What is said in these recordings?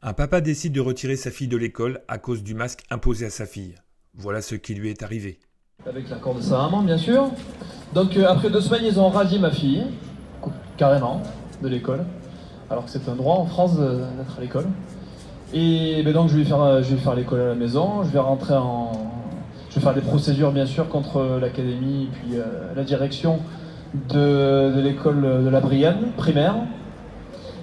Un papa décide de retirer sa fille de l'école à cause du masque imposé à sa fille. Voilà ce qui lui est arrivé. Avec l'accord de sa maman, bien sûr. Donc après 2 semaines, ils ont radié ma fille, carrément, de l'école. Alors que c'est un droit en France d'être à l'école. Et ben donc je vais faire l'école à la maison, je vais faire des procédures bien sûr contre l'académie et puis la direction de l'école de la Brienne, primaire.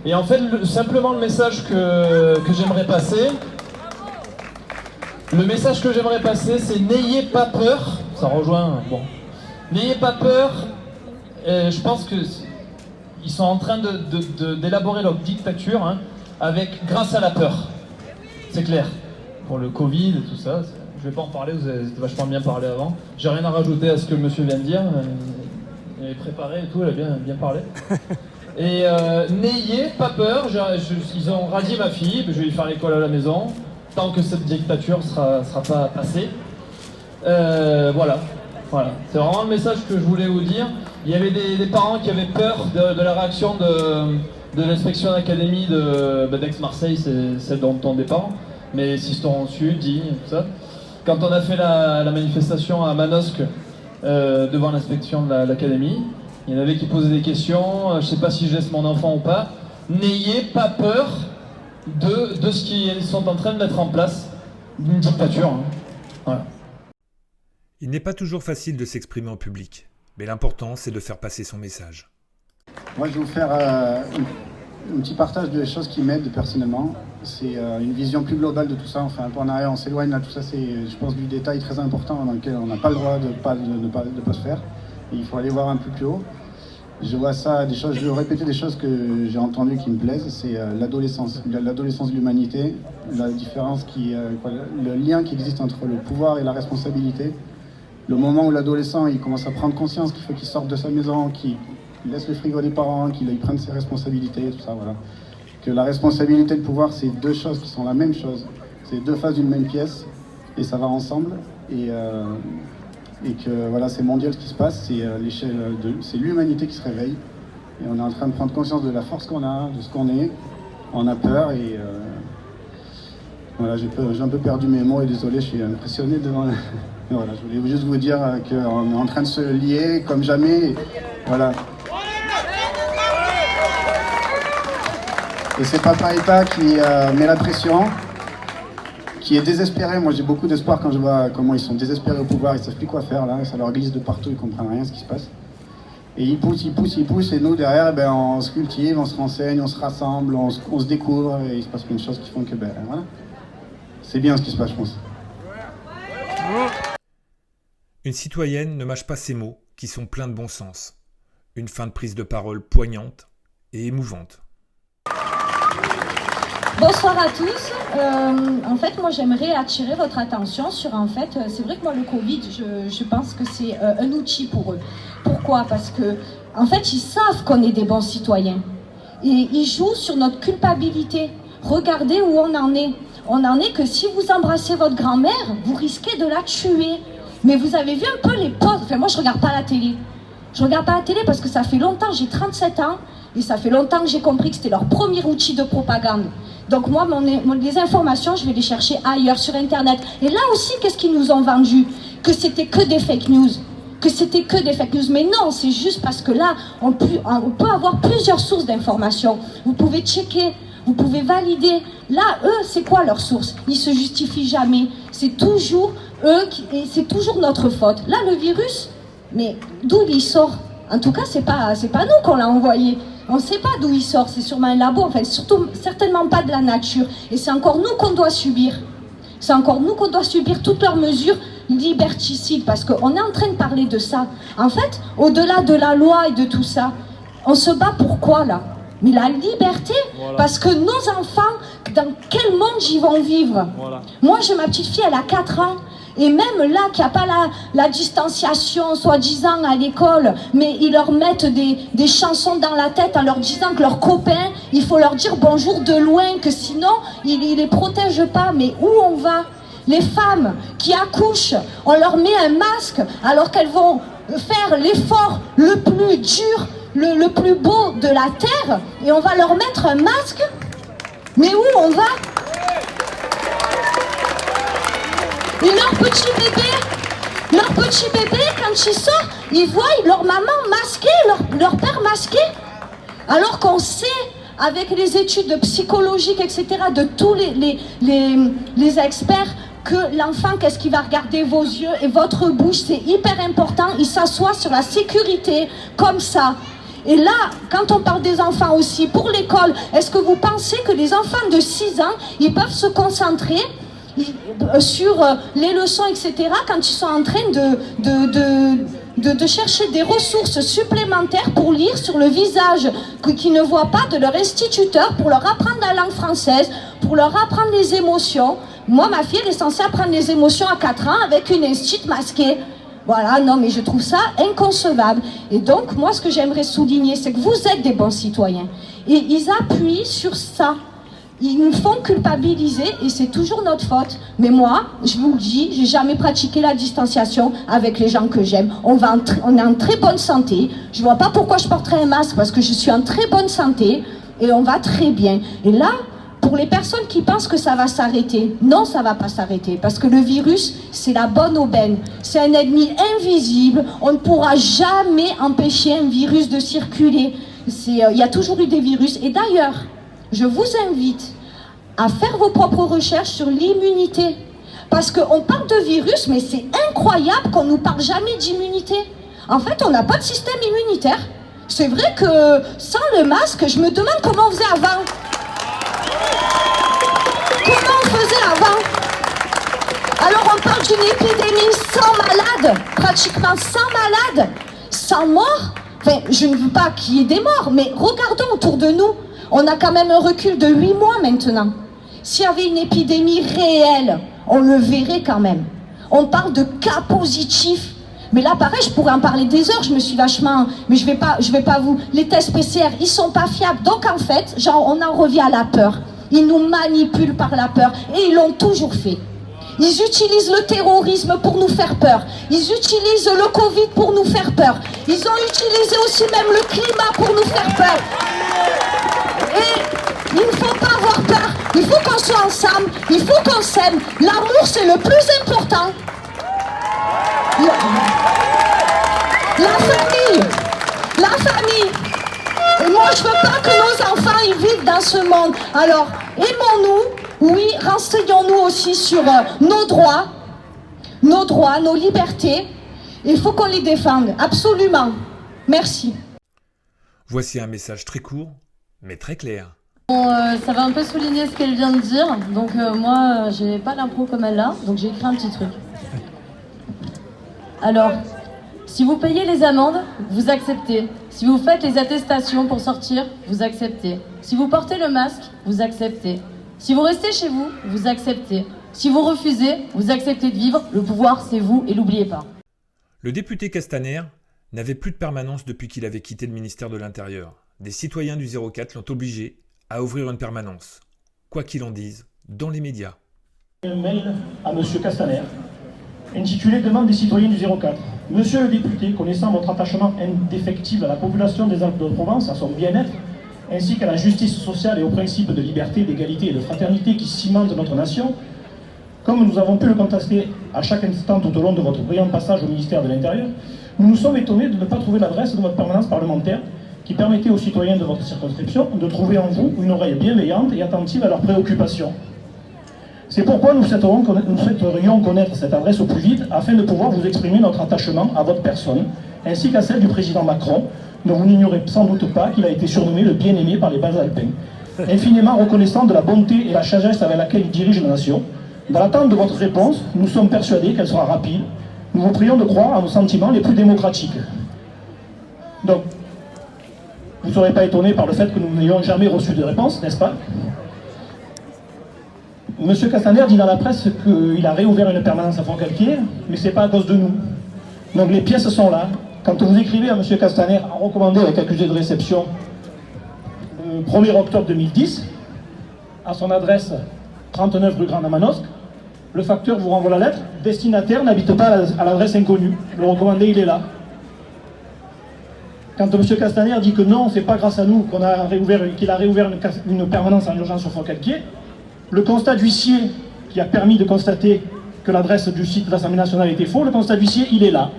Et en fait, simplement le message que j'aimerais passer, c'est n'ayez pas peur, ça rejoint, bon, n'ayez pas peur, je pense qu'ils sont en train d'élaborer leur dictature hein, grâce à la peur, c'est clair, pour le Covid et tout ça, je vais pas en parler, vous avez vachement bien parlé avant, j'ai rien à rajouter à ce que le monsieur vient de dire, il est préparé et tout, il a bien parlé. Et n'ayez pas peur, ils ont radié ma fille, je vais lui faire l'école à la maison, tant que cette dictature sera pas passée. Voilà. C'est vraiment le message que je voulais vous dire. Il y avait des parents qui avaient peur de la réaction de l'inspection d'académie d'Aix-Marseille, c'est celle dont on dépend, mais Siston Sud, Digne, tout ça. Quand on a fait la manifestation à Manosque devant l'inspection de l'académie, il y en avait qui posaient des questions, je ne sais pas si je laisse mon enfant ou pas. N'ayez pas peur de ce qu'ils sont en train de mettre en place, d'une dictature. Hein. Voilà. Il n'est pas toujours facile de s'exprimer en public, mais l'important c'est de faire passer son message. Moi je vais vous faire un petit partage de choses qui m'aident personnellement. C'est une vision plus globale de tout ça, enfin un peu en arrière, on s'éloigne là, tout ça c'est je pense du détail très important dans lequel on n'a pas le droit de ne pas se faire. Il faut aller voir un peu plus haut. Je vois ça, je vais répéter des choses que j'ai entendues qui me plaisent. C'est l'adolescence de l'humanité, la différence le lien qui existe entre le pouvoir et la responsabilité. Le moment où l'adolescent il commence à prendre conscience qu'il faut qu'il sorte de sa maison, qu'il laisse le frigo des parents, qu'il aille prendre ses responsabilités, tout ça, voilà. Que la responsabilité et le pouvoir, c'est 2 choses qui sont la même chose. C'est 2 faces d'une même pièce et ça va ensemble. Et que voilà, c'est mondial ce qui se passe, c'est l'humanité qui se réveille. Et on est en train de prendre conscience de la force qu'on a, de ce qu'on est. On a peur et voilà, j'ai un peu perdu mes mots et désolé, je suis impressionné devant. Voilà, je voulais juste vous dire qu'on est en train de se lier comme jamais. Et, voilà. Et c'est Papa État qui met la pression, qui est désespéré. Moi j'ai beaucoup d'espoir quand je vois comment ils sont désespérés au pouvoir, ils ne savent plus quoi faire là, ça leur glisse de partout, ils ne comprennent rien ce qui se passe. Et ils poussent, et nous derrière, on se cultive, on se renseigne, on se rassemble, on se découvre, et il se passe plein de choses qui font que voilà. C'est bien ce qui se passe, je pense. Une citoyenne ne mâche pas ses mots, qui sont pleins de bon sens. Une fin de prise de parole poignante et émouvante. Bonsoir à tous. En fait, moi, j'aimerais attirer votre attention sur, c'est vrai que moi, le Covid, je pense que c'est un outil pour eux. Pourquoi ? Parce que, en fait, ils savent qu'on est des bons citoyens. Et ils jouent sur notre culpabilité. Regardez où on en est. On en est que si vous embrassez votre grand-mère, vous risquez de la tuer. Mais vous avez vu un peu les posts. Enfin, moi, je regarde pas la télé. Je regarde pas la télé parce que ça fait longtemps, j'ai 37 ans, et ça fait longtemps que j'ai compris que c'était leur premier outil de propagande. Donc moi, les informations, je vais les chercher ailleurs, sur Internet. Et là aussi, qu'est-ce qu'ils nous ont vendu ? Que c'était que des fake news. Mais non, c'est juste parce que là, on peut avoir plusieurs sources d'informations. Vous pouvez checker, vous pouvez valider. Là, eux, c'est quoi leur source ? Ils se justifient jamais. C'est toujours eux, et c'est toujours notre faute. Là, le virus, mais d'où il sort ? En tout cas, c'est pas nous qu'on l'a envoyé. On ne sait pas d'où il sort, c'est sûrement un labo, enfin surtout certainement pas de la nature. Et c'est encore nous qu'on doit subir. C'est encore nous qu'on doit subir toutes leurs mesures liberticides, parce qu'on est en train de parler de ça. En fait, au-delà de la loi et de tout ça, on se bat pour quoi là ? Mais la liberté, voilà. Parce que nos enfants, dans quel monde ils vont vivre ? Voilà. Moi, j'ai ma petite fille, elle a 4 ans. Et même là, qu'il n'y a pas la distanciation, soi-disant, à l'école, mais ils leur mettent des chansons dans la tête en leur disant que leurs copains, il faut leur dire bonjour de loin, que sinon, ils les protègent pas. Mais où on va ? Les femmes qui accouchent, on leur met un masque alors qu'elles vont faire l'effort le plus dur, le plus beau de la terre, et on va leur mettre un masque. Mais où on va ? Et leurs petits bébés, quand ils sortent, ils voient leur maman masquée, leur père masqué. Alors qu'on sait, avec les études psychologiques, etc., de tous les experts, que l'enfant, qu'est-ce qu'il va regarder, vos yeux et votre bouche, c'est hyper important. Il s'assoit sur la sécurité, comme ça. Et là, quand on parle des enfants aussi, pour l'école, est-ce que vous pensez que les enfants de 6 ans, ils peuvent se concentrer sur les leçons, etc., quand ils sont en train de chercher des ressources supplémentaires pour lire sur le visage qu'ils ne voient pas de leur instituteur, pour leur apprendre la langue française, pour leur apprendre les émotions. Moi, ma fille, elle est censée apprendre les émotions à 4 ans avec une institut masquée. Voilà, non, mais je trouve ça inconcevable. Et donc, moi, ce que j'aimerais souligner, c'est que vous êtes des bons citoyens. Et ils appuient sur ça. Ils nous font culpabiliser et c'est toujours notre faute. Mais moi, je vous le dis, j'ai jamais pratiqué la distanciation avec les gens que j'aime. On est en très bonne santé. Je vois pas pourquoi je porterais un masque parce que je suis en très bonne santé et on va très bien. Et là, pour les personnes qui pensent que ça va s'arrêter, non, ça va pas s'arrêter parce que le virus, c'est la bonne aubaine. C'est un ennemi invisible. On ne pourra jamais empêcher un virus de circuler. Il y a toujours eu des virus. Et d'ailleurs, je vous invite à faire vos propres recherches sur l'immunité. Parce qu'on parle de virus, mais c'est incroyable qu'on ne nous parle jamais d'immunité. En fait, on n'a pas de système immunitaire. C'est vrai que sans le masque, je me demande comment on faisait avant. Comment on faisait avant? Alors on parle d'une épidémie sans malade, pratiquement sans malade, sans mort. Enfin, je ne veux pas qu'il y ait des morts, mais regardons autour de nous. On a quand même un recul de 8 mois maintenant. S'il y avait une épidémie réelle, on le verrait quand même. On parle de cas positifs. Mais là, pareil, je pourrais en parler des heures, je me suis vachement... Mais je vais pas vous... Les tests PCR, ils sont pas fiables. Donc en fait, genre, on en revient à la peur. Ils nous manipulent par la peur. Et ils l'ont toujours fait. Ils utilisent le terrorisme pour nous faire peur. Ils utilisent le Covid pour nous faire peur. Ils ont utilisé aussi même le climat pour nous faire peur. Et il ne faut pas avoir peur. Il faut qu'on soit ensemble. Il faut qu'on s'aime. L'amour, c'est le plus important. La famille. Et moi, je veux pas que nos enfants ils vivent dans ce monde. Alors, aimons-nous. Oui, renseignons-nous aussi sur nos droits, nos libertés. Il faut qu'on les défende, absolument. Merci. Voici un message très court, mais très clair. Bon, ça va un peu souligner ce qu'elle vient de dire. Donc moi, j'ai pas l'impro comme elle l'a, donc j'ai écrit un petit truc. Alors, si vous payez les amendes, vous acceptez. Si vous faites les attestations pour sortir, vous acceptez. Si vous portez le masque, vous acceptez. Si vous restez chez vous, vous acceptez. Si vous refusez, vous acceptez de vivre. Le pouvoir, c'est vous et n'oubliez pas. Le député Castaner n'avait plus de permanence depuis qu'il avait quitté le ministère de l'Intérieur. Des citoyens du 04 l'ont obligé à ouvrir une permanence. Quoi qu'il en dise, dans les médias. Un mail à M. Castaner, intitulé « Demande des citoyens du 04 ». Monsieur le député, connaissant votre attachement indéfectible à la population des Alpes-de-Provence, à son bien-être, ainsi qu'à la justice sociale et aux principes de liberté, d'égalité et de fraternité qui cimentent notre nation, comme nous avons pu le constater à chaque instant tout au long de votre brillant passage au ministère de l'Intérieur, nous nous sommes étonnés de ne pas trouver l'adresse de votre permanence parlementaire qui permettait aux citoyens de votre circonscription de trouver en vous une oreille bienveillante et attentive à leurs préoccupations. C'est pourquoi nous souhaiterions connaître cette adresse au plus vite afin de pouvoir vous exprimer notre attachement à votre personne, ainsi qu'à celle du président Macron, dont vous n'ignorez sans doute pas qu'il a été surnommé le bien-aimé par les Bas-Alpins. Infiniment reconnaissant de la bonté et la sagesse avec laquelle il dirige la nation, dans l'attente de votre réponse, nous sommes persuadés qu'elle sera rapide. Nous vous prions de croire à nos sentiments les plus démocratiques. Donc, vous ne serez pas étonné par le fait que nous n'ayons jamais reçu de réponse, n'est-ce pas? Monsieur Castaner dit dans la presse qu'il a réouvert une permanence à Forcalquier, mais ce n'est pas à cause de nous. Donc les pièces sont là. Quand vous écrivez à Monsieur Castaner, en recommandé avec accusé de réception, le 1er octobre 2010, à son adresse 39 rue Grand-Amanosque, le facteur vous renvoie la lettre, destinataire n'habite pas à l'adresse inconnue. Le recommandé, il est là. Quand M. Castaner dit que non, c'est pas grâce à nous qu'il a réouvert une permanence en urgence sur Forcalquier, le constat d'huissier qui a permis de constater que l'adresse du site de l'Assemblée nationale était faux. Le constat d'huissier, il est là.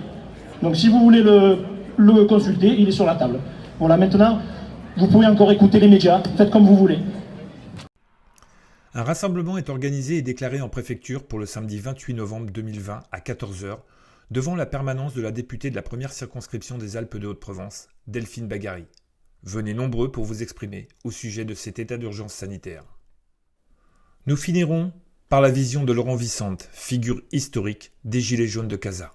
Donc si vous voulez le consulter, il est sur la table. Voilà, maintenant, vous pouvez encore écouter les médias, faites comme vous voulez. Un rassemblement est organisé et déclaré en préfecture pour le samedi 28 novembre 2020 à 14 h, devant la permanence de la députée de la première circonscription des Alpes de Haute-Provence, Delphine Bagary. Venez nombreux pour vous exprimer au sujet de cet état d'urgence sanitaire. Nous finirons par la vision de Laurent Vicente, figure historique des Gilets jaunes de Casa.